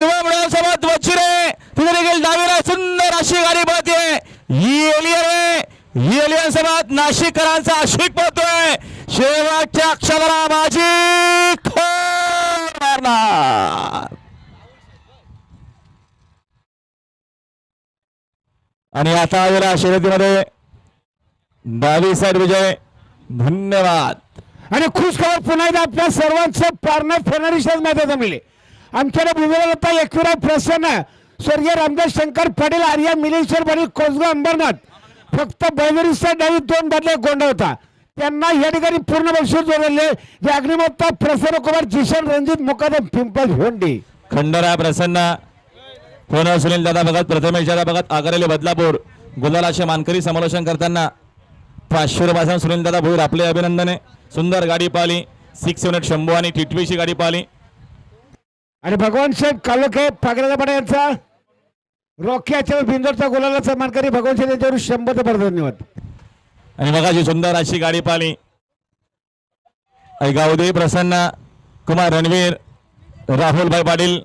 सोबत वचिरे तिथे देखील डावीला सुंदर अशी गाडी पळते. ही एलियन सोबत नाशिककरांचा आशिक पळतोय. शेवटच्या क्षणाला माझी खोड मारणार आणि आता आलेल्या शर्यतीमध्ये डावी साईड विजय. धन्यवाद. आणि खुश खबर पुन्हा एकदा आपल्या सर्वांचं पारणार फेरणारी मैदान जमले. आमच्याकडे बुधवार एकविरा प्रसन्न स्वर्गीय रामदास शंकर पाटील आर्या मिलेश्वर बडी कोसगाव अंबरनाथ फक्त बैलरीचा डावी 2 बदले गोंड होता. त्यांना या ठिकाणी पूर्ण बक्षीस जोडले. जे अग्निमत्ता प्रसन्न कुमार जिशन रणजित मुकादम पिंपल होंडी खंडराय प्रसन्न पुन्हा सुनील दादा भगत प्रथमेश दादा भगत आगरेले बदलापूर गुलालाचे मानकरी समालोचन करताना 500 रुपयाचा सुनील दादा भोईर आपले अभिनंदने. सुंदर गाडी पाहिली. 6 युनिट शंभू आणि टिटवीची गाडी पाहिली. आणि भगवान साहेब कालोखे पागराजा पाडा यांचा रॉकी याच्यावर बिंदोरचा गुलालाचा मानकरी भगवान साहेब यांच्यावर 100 धन्यवाद. आणि बघा जी सुंदर अशी गाडी पाहिली. गावदेवी प्रसन्न कुमार रणवीर राहुलभाई पाटील